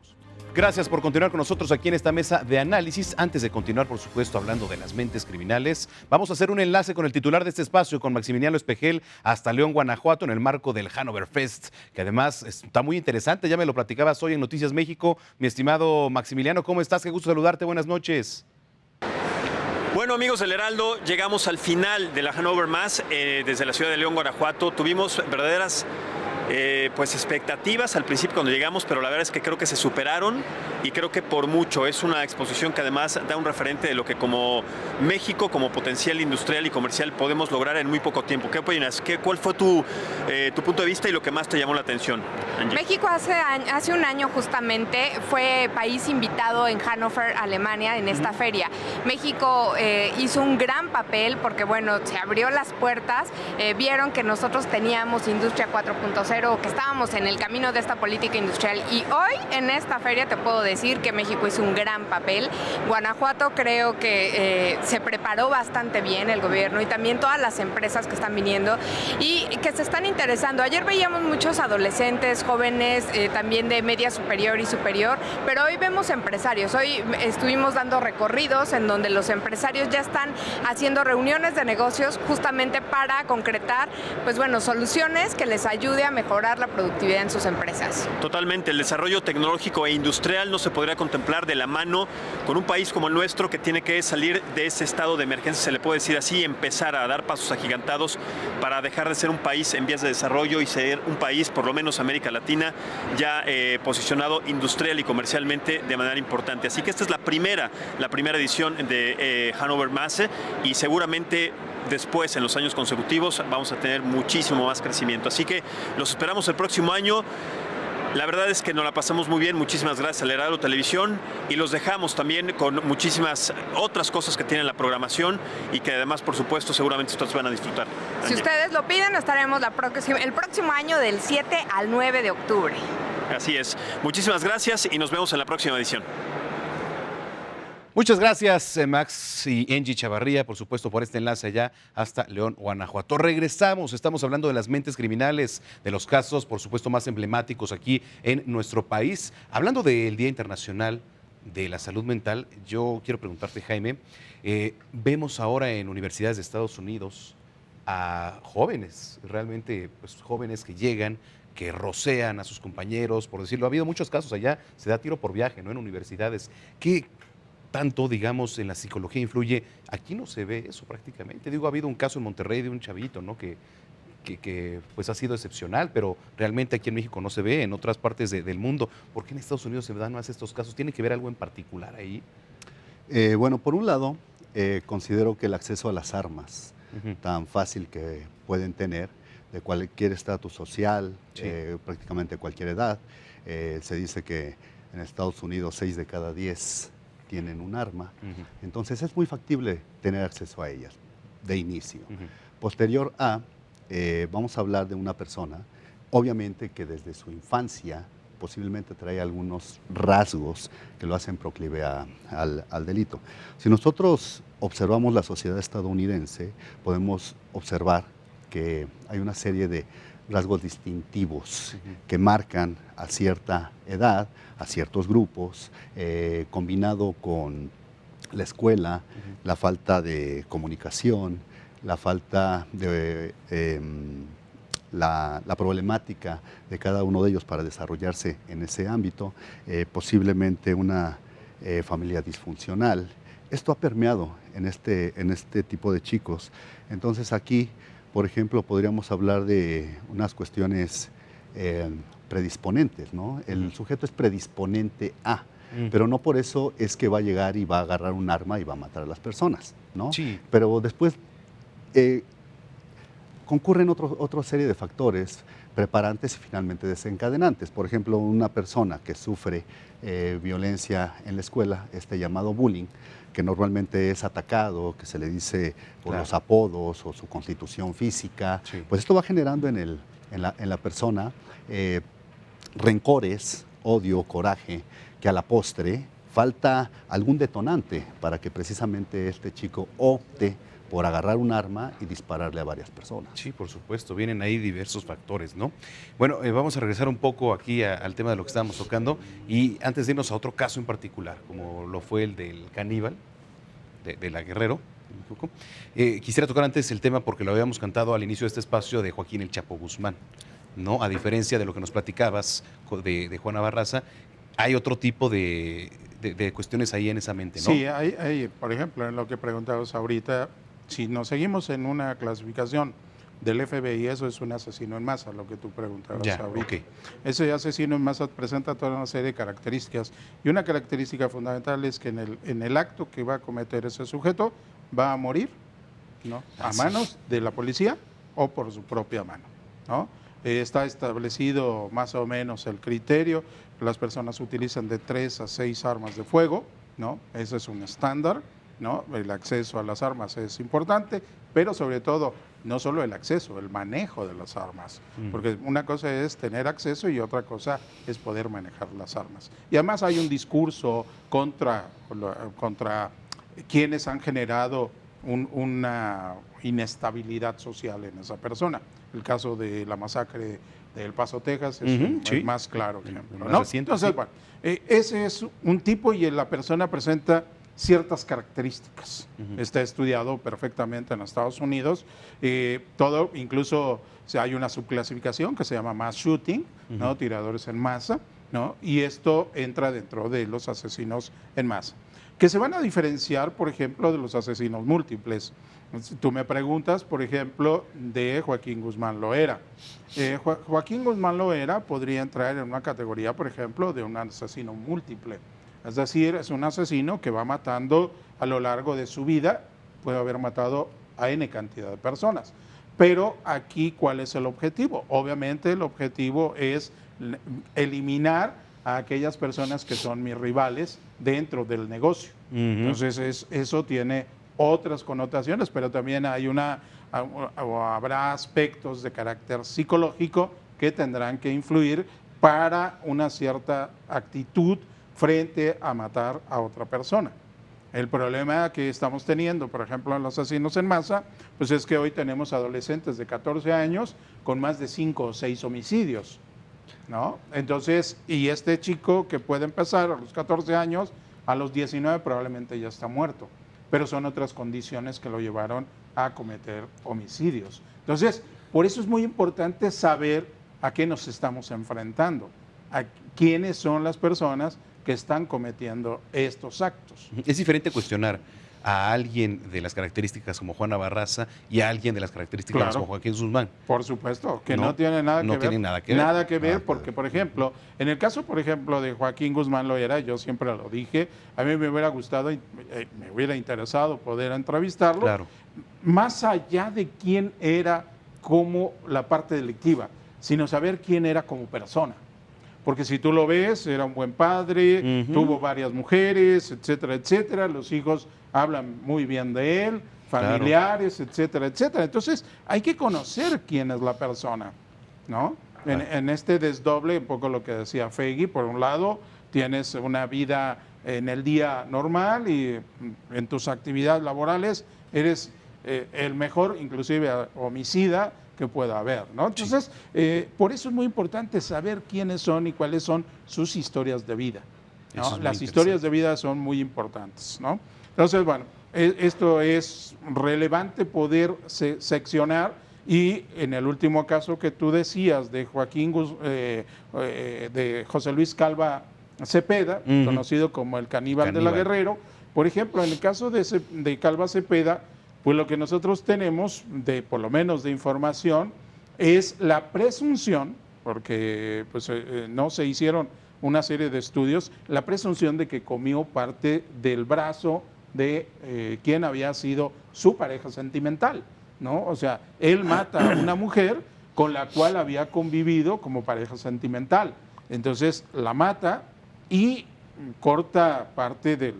Gracias por continuar con nosotros aquí en esta mesa de análisis. Antes de continuar, por supuesto, hablando de las mentes criminales, vamos a hacer un enlace con el titular de este espacio, con Maximiliano Espejel, hasta León, Guanajuato, en el marco del Hannover Fest, que además está muy interesante. Ya me lo platicabas hoy en Noticias México. Mi estimado Maximiliano, ¿cómo estás? Qué gusto saludarte. Buenas noches. Bueno, amigos del Heraldo, llegamos al final de la Hannover Más desde la ciudad de León, Guanajuato. Tuvimos verdaderas pues expectativas al principio cuando llegamos, pero la verdad es que creo que se superaron y creo que por mucho. Es una exposición que además da un referente de lo que como México, como potencial industrial y comercial podemos lograr en muy poco tiempo. ¿Qué opinas? ¿Cuál fue tu punto de vista y lo que más te llamó la atención, Angie? México hace un año justamente fue país invitado en Hannover, Alemania, en esta feria. México hizo un gran papel porque, bueno, se abrió las puertas, vieron que nosotros teníamos Industria 4.0, que estábamos en el camino de esta política industrial, y hoy en esta feria te puedo decir que México hizo un gran papel. Guanajuato creo que se preparó bastante bien el gobierno y también todas las empresas que están viniendo y que se están interesando. Ayer veíamos muchos adolescentes, jóvenes, también de media superior y superior, pero hoy vemos empresarios. Hoy estuvimos dando recorridos en donde los empresarios ya están haciendo reuniones de negocios justamente para concretar, pues bueno, soluciones que les ayude a mejorar la productividad en sus empresas. Totalmente, el desarrollo tecnológico e industrial no se podría contemplar de la mano con un país como el nuestro que tiene que salir de ese estado de emergencia, se le puede decir así, y empezar a dar pasos agigantados para dejar de ser un país en vías de desarrollo y ser un país, por lo menos América Latina, ya posicionado industrial y comercialmente de manera importante. Así que esta es la primera edición de Hannover Messe y seguramente después, en los años consecutivos, vamos a tener muchísimo más crecimiento. Así que los esperamos el próximo año. La verdad es que nos la pasamos muy bien. Muchísimas gracias al Heraldo Televisión y los dejamos también con muchísimas otras cosas que tienen la programación y que además, por supuesto, seguramente ustedes van a disfrutar. Si ustedes lo piden, estaremos el próximo año del 7 al 9 de octubre. Así es. Muchísimas gracias y nos vemos en la próxima edición. Muchas gracias, Max y Angie Chavarría, por supuesto, por este enlace allá hasta León, Guanajuato. Regresamos, estamos hablando de las mentes criminales, de los casos, por supuesto, más emblemáticos aquí en nuestro país. Hablando del Día Internacional de la salud mental, yo quiero preguntarte, Jaime, vemos ahora en universidades de Estados Unidos a jóvenes, realmente pues, jóvenes que llegan, que rocean a sus compañeros, por decirlo. Ha habido muchos casos allá, se da tiro por viaje, ¿no? En universidades. ¿Qué tanto, digamos, en la psicología influye? Aquí no se ve eso prácticamente. Digo, ha habido un caso en Monterrey de un chavito, ¿no? Que pues ha sido excepcional, pero realmente aquí en México no se ve, en otras partes del mundo. ¿Por qué en Estados Unidos se dan más estos casos? ¿Tiene que ver algo en particular ahí? Bueno, por un lado, considero que el acceso a las armas, tan fácil que pueden tener, de cualquier estatus social, sí, prácticamente cualquier edad. Se dice que en Estados Unidos 6 de cada 10 tienen un arma. Entonces es muy factible tener acceso a ellas de inicio. Posterior a, vamos a hablar de una persona, obviamente que desde su infancia posiblemente trae algunos rasgos que lo hacen proclive al delito. Si nosotros observamos la sociedad estadounidense, podemos observar que hay una serie de rasgos distintivos que marcan a cierta edad, a ciertos grupos, combinado con la escuela, la falta de comunicación, la falta de la problemática de cada uno de ellos para desarrollarse en ese ámbito, posiblemente una familia disfuncional. Esto ha permeado en este tipo de chicos. Entonces aquí, por ejemplo, podríamos hablar de unas cuestiones predisponentes, ¿no? El sujeto es predisponente a, pero no por eso es que va a llegar y va a agarrar un arma y va a matar a las personas, ¿no? Sí. Pero después concurren otra serie de factores preparantes y finalmente desencadenantes. Por ejemplo, una persona que sufre violencia en la escuela, llamado bullying, que normalmente es atacado, que se le dice por los apodos o su constitución física, pues esto va generando en la persona rencores, odio, coraje, que a la postre falta algún detonante para que precisamente este chico opte por agarrar un arma y dispararle a varias personas. Sí, por supuesto, vienen ahí diversos factores, ¿no? Bueno, vamos a regresar un poco aquí al tema de lo que estábamos tocando y antes de irnos a otro caso en particular, como lo fue el del caníbal, de la Guerrero, quisiera tocar antes el tema porque lo habíamos cantado al inicio de este espacio de Joaquín El Chapo Guzmán, ¿no? A diferencia de lo que nos platicabas de Juana Barraza, hay otro tipo de cuestiones ahí en esa mente, ¿no? Sí, hay, por ejemplo, en lo que preguntabas ahorita, si nos seguimos en una clasificación del FBI, eso es un asesino en masa, lo que tú preguntabas ahorita. Okay. Ese asesino en masa presenta toda una serie de características y una característica fundamental es que en el acto que va a cometer ese sujeto va a morir, ¿no? A manos de la policía o por su propia mano, ¿no? Está establecido más o menos el criterio, las personas utilizan de 3 a 6 armas de fuego, ¿no? Ese es un estándar, ¿no? El acceso a las armas es importante, pero sobre todo, no solo el acceso, el manejo de las armas, porque una cosa es tener acceso y otra cosa es poder manejar las armas. Y además hay un discurso contra quienes han generado una inestabilidad social en esa persona. El caso de la masacre de El Paso, Texas, es el más claro ejemplo, ¿no? Entonces, bueno, ese es un tipo y la persona presenta ciertas características. Está estudiado perfectamente en Estados Unidos. Todo, incluso hay una subclasificación que se llama mass shooting, ¿no? Tiradores en masa, ¿no? Y esto entra dentro de los asesinos en masa, que se van a diferenciar, por ejemplo, de los asesinos múltiples. Tú me preguntas, por ejemplo, de Joaquín Guzmán Loera. Joaquín Guzmán Loera podría entrar en una categoría, por ejemplo, de un asesino múltiple. Es decir, es un asesino que va matando a lo largo de su vida, puede haber matado a N cantidad de personas. Pero aquí, ¿cuál es el objetivo? Obviamente el objetivo es eliminar a aquellas personas que son mis rivales dentro del negocio. Entonces eso tiene otras connotaciones, pero también hay habrá aspectos de carácter psicológico que tendrán que influir para una cierta actitud frente a matar a otra persona. El problema que estamos teniendo, por ejemplo, en los asesinos en masa, pues es que hoy tenemos adolescentes de 14 años con más de 5 o 6 homicidios, ¿no? Entonces, y este chico que puede empezar a los 14 años a los 19 probablemente ya está muerto, pero son otras condiciones que lo llevaron a cometer homicidios. Entonces, por eso es muy importante saber a qué nos estamos enfrentando, a quiénes son las personas que están cometiendo estos actos. Es diferente cuestionar a alguien de las características como Juana Barraza y a alguien de las características Claro. como Joaquín Guzmán. Por supuesto, que No, no tiene nada que no ver. tiene nada que ver. Nada que ver, Nada que porque, ver. por ejemplo, en el caso, por ejemplo, de Joaquín Guzmán Loera, yo siempre lo dije, a mí me hubiera gustado y me hubiera interesado poder entrevistarlo, Claro. más allá de quién era como la parte delictiva, sino saber quién era como persona. Porque si tú lo ves, era un buen padre, Ujú. tuvo varias mujeres, etcétera, etcétera. Los hijos hablan muy bien de él, familiares, etcétera, etcétera. Entonces, hay que conocer quién es la persona, ¿no? En este desdoble, un poco lo que decía Fegui, por un lado, tienes una vida en el día normal y en tus actividades laborales eres el mejor, inclusive homicida, que pueda haber, ¿no? Entonces, por eso es muy importante saber quiénes son y cuáles son sus historias de vida, ¿no? Eso es muy Las historias de vida son muy importantes, ¿no? Entonces, bueno, esto es relevante poder seccionar, y en el último caso que tú decías de de José Luis Calva Cepeda, Ujú. conocido como el caníbal de la Caníbal. Guerrero, por ejemplo, en el caso de Calva Cepeda, pues lo que nosotros tenemos, por lo menos de información, es la presunción, porque pues, no se hicieron una serie de estudios, la presunción de que comió parte del brazo de quien había sido su pareja sentimental, ¿no? O sea, él mata a una mujer con la cual había convivido como pareja sentimental. Entonces la mata y corta parte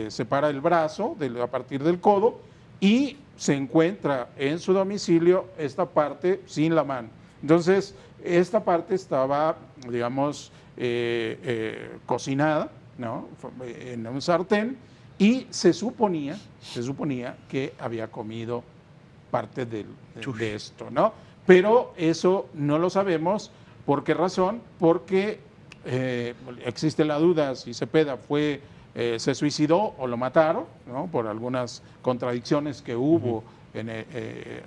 separa el brazo a partir del codo, y se encuentra en su domicilio esta parte sin la mano. Entonces, esta parte estaba, digamos, cocinada, ¿no? En un sartén, y se suponía que había comido parte de esto, ¿no? Pero eso no lo sabemos. ¿Por qué razón? Porque existe la duda si Cepeda se suicidó o lo mataron, ¿no? Por algunas contradicciones que hubo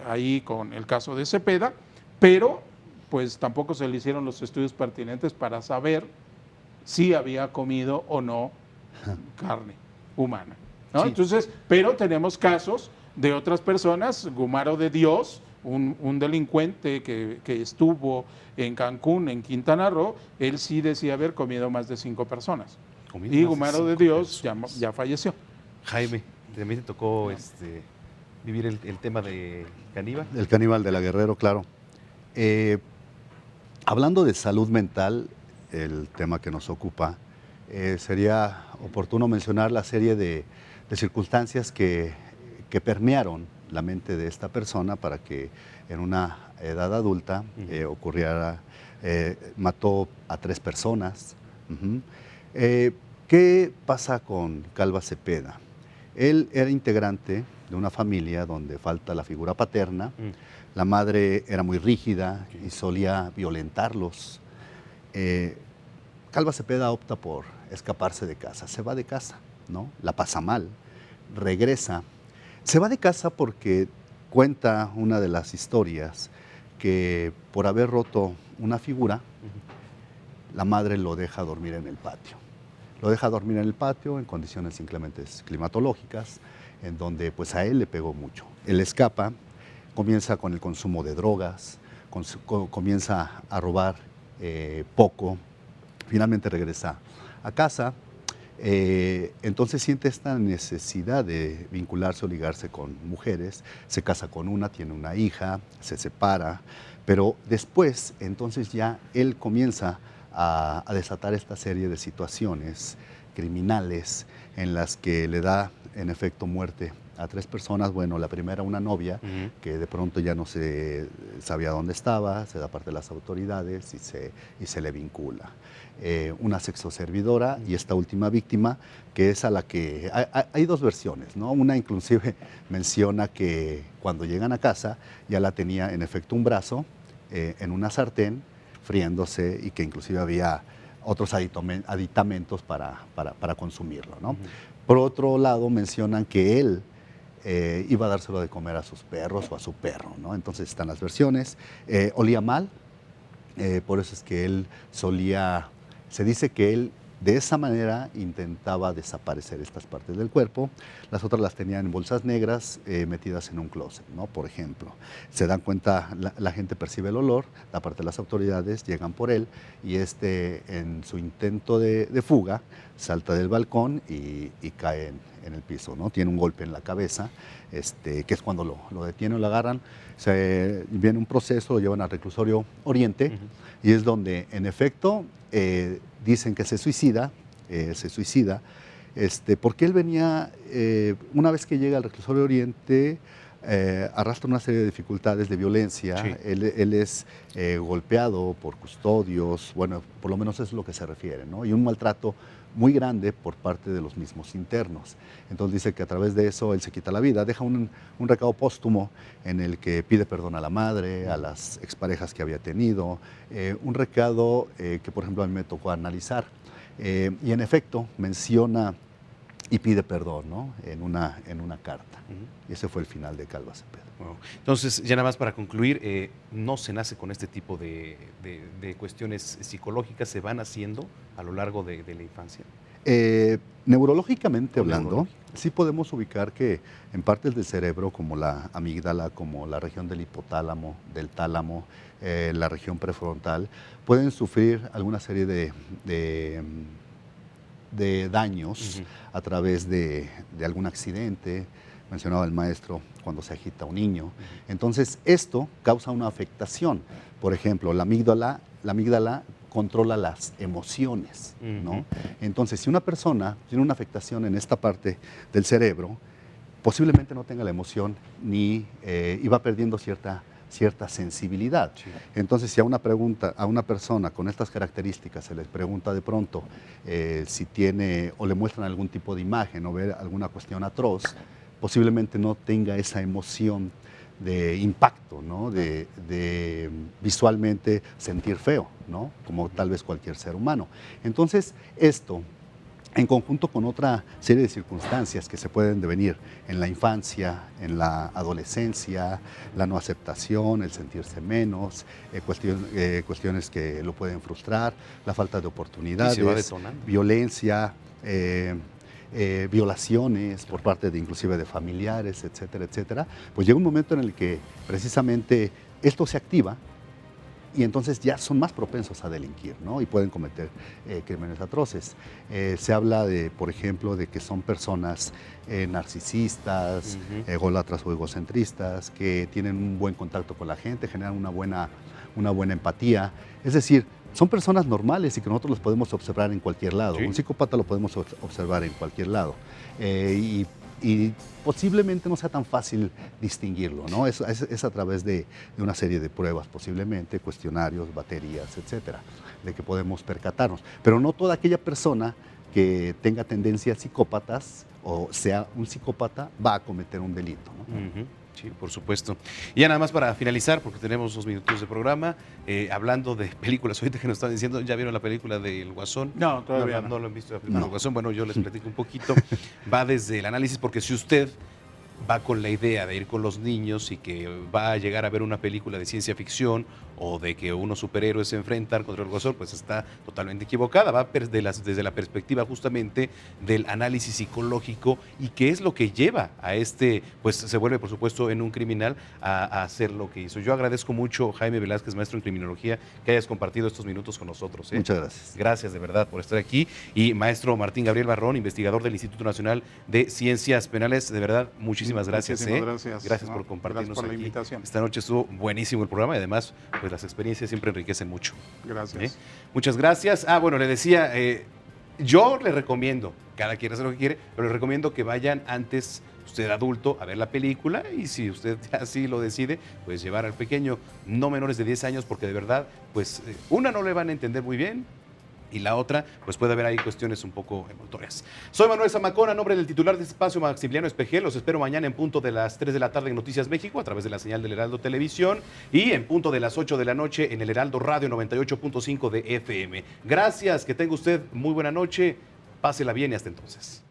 ahí con el caso de Cepeda, pero pues tampoco se le hicieron los estudios pertinentes para saber si había comido o no carne humana, ¿no? Sí. Entonces, pero tenemos casos de otras personas. Gumaro de Dios, un delincuente que estuvo en Cancún, en Quintana Roo, él sí decía haber comido más de 5 personas. Comido Y más de Gumaro de 5 Dios personas. ya falleció. Jaime, también te tocó vivir el tema de caníbal. El caníbal de la Guerrero, claro. Hablando de salud mental, el tema que nos ocupa, sería oportuno mencionar la serie de circunstancias que permearon la mente de esta persona para que en una edad adulta ocurriera, mató a 3 personas. Ujú. ¿Qué pasa con Calva Cepeda? Él era integrante de una familia donde falta la figura paterna. La madre era muy rígida y solía violentarlos. Calva Cepeda opta por escaparse de casa, se va de casa, ¿no? La pasa mal, regresa. Se va de casa porque cuenta una de las historias que por haber roto una figura, la madre lo deja dormir en el patio. Lo deja dormir en el patio en condiciones inclementes climatológicas, en donde pues a él le pegó mucho. Él escapa, comienza con el consumo de drogas, comienza a robar poco, finalmente regresa a casa. Entonces siente esta necesidad de vincularse o ligarse con mujeres, se casa con una, tiene una hija, se separa, pero después entonces ya él comienza a desatar esta serie de situaciones criminales en las que le da en efecto muerte a 3 personas. Bueno, la primera, una novia, que de pronto ya no se sabía dónde estaba, se da parte de las autoridades y se le vincula. Una sexoservidora y esta última víctima, que es a la que... Hay 2 versiones, ¿no? Una inclusive menciona que cuando llegan a casa ya la tenía en efecto un brazo en una sartén, friéndose, y que inclusive había otros aditamentos para consumirlo, ¿no? Por otro lado, mencionan que él iba a dárselo de comer a sus perros o a su perro, ¿no? Entonces están las versiones. Olía mal, por eso es que él se dice que él de esa manera intentaba desaparecer estas partes del cuerpo. Las otras las tenían en bolsas negras metidas en un closet, ¿no? Por ejemplo. Se dan cuenta, la gente percibe el olor, la parte de las autoridades llegan por él y en su intento de fuga salta del balcón y cae en el piso, ¿no? Tiene un golpe en la cabeza, que es cuando lo detienen o lo agarran. Viene un proceso, lo llevan al reclusorio Oriente y es donde, en efecto, dicen que se suicida, porque él venía, una vez que llega al reclusorio Oriente, arrastra una serie de dificultades de violencia. Sí. Él es golpeado por custodios, bueno, por lo menos eso es lo que se refiere, ¿no? Y un maltrato muy grande por parte de los mismos internos. Entonces dice que a través de eso él se quita la vida, deja un recado póstumo en el que pide perdón a la madre, a las exparejas que había tenido, un recado que por ejemplo a mí me tocó analizar, y en efecto menciona y pide perdón, ¿no? en una carta. Y ese fue el final de Calva Cepeda. Wow. Entonces, ya nada más para concluir, no se nace con este tipo de cuestiones psicológicas, se van haciendo a lo largo de la infancia. Neurológicamente hablando, sí podemos ubicar que en partes del cerebro, como la amígdala, como la región del hipotálamo, del tálamo, la región prefrontal, pueden sufrir alguna serie de daños a través de algún accidente. Mencionaba el maestro cuando se agita un niño. Entonces, esto causa una afectación. Por ejemplo, la amígdala controla las emociones, ¿no? Entonces, si una persona tiene una afectación en esta parte del cerebro, posiblemente no tenga la emoción ni y va perdiendo cierta sensibilidad. Sí. Entonces, si a una persona con estas características se les pregunta de pronto si tiene o le muestran algún tipo de imagen o ve alguna cuestión atroz, posiblemente no tenga esa emoción de impacto, ¿no? de visualmente sentir feo, ¿no? Como tal vez cualquier ser humano. Entonces, esto, en conjunto con otra serie de circunstancias que se pueden devenir en la infancia, en la adolescencia, la no aceptación, el sentirse menos, cuestiones que lo pueden frustrar, la falta de oportunidades, violencia, violaciones por parte inclusive de familiares, etcétera, etcétera, pues llega un momento en el que precisamente esto se activa y entonces ya son más propensos a delinquir, ¿no? Y pueden cometer crímenes atroces. Se habla por ejemplo, de que son personas narcisistas, ególatras o egocentristas, que tienen un buen contacto con la gente, generan una buena empatía. Es decir, son personas normales y que nosotros los podemos observar en cualquier lado. ¿Sí? Un psicópata lo podemos observar en cualquier lado. Y posiblemente no sea tan fácil distinguirlo, ¿no? Es a través de una serie de pruebas, posiblemente, cuestionarios, baterías, etcétera, de que podemos percatarnos. Pero no toda aquella persona que tenga tendencias psicópatas o sea un psicópata va a cometer un delito, ¿no? Sí, por supuesto. Y ya nada más para finalizar, porque tenemos 2 minutos de programa, hablando de películas, ahorita que nos están diciendo, ¿ya vieron la película del Guasón? No, todavía no. No lo han visto la película del Guasón. Bueno, yo les platico un poquito. Va desde el análisis, porque si usted va con la idea de ir con los niños y que va a llegar a ver una película de ciencia ficción o de que unos superhéroes se enfrentan contra el Guasón, pues está totalmente equivocada. Va desde la perspectiva justamente del análisis psicológico y qué es lo que lleva a pues se vuelve por supuesto en un criminal a hacer lo que hizo. Yo agradezco mucho, Jaime Velázquez, maestro en criminología, que hayas compartido estos minutos con nosotros. Muchas gracias. Gracias de verdad por estar aquí. Y maestro Martín Gabriel Barrón, investigador del Instituto Nacional de Ciencias Penales, de verdad, muchísimas gracias. Gracias por compartirnos gracias por la aquí. Invitación. Esta noche estuvo buenísimo el programa y además pues las experiencias siempre enriquecen mucho. Gracias. Muchas gracias. Bueno, le decía, yo le recomiendo, cada quien hace lo que quiere, pero le recomiendo que vayan antes, usted adulto, a ver la película y si usted así lo decide, pues llevar al pequeño, no menores de 10 años, porque de verdad, pues no le van a entender muy bien y la otra, pues puede haber ahí cuestiones un poco envoltorias. Soy Manuel Zamacona, a nombre del titular de este espacio, Maximiliano Espejel. Los espero mañana en punto de las 3 de la tarde en Noticias México, a través de la señal del Heraldo Televisión, y en punto de las 8 de la noche en el Heraldo Radio 98.5 de FM. Gracias, que tenga usted muy buena noche, pásela bien y hasta entonces.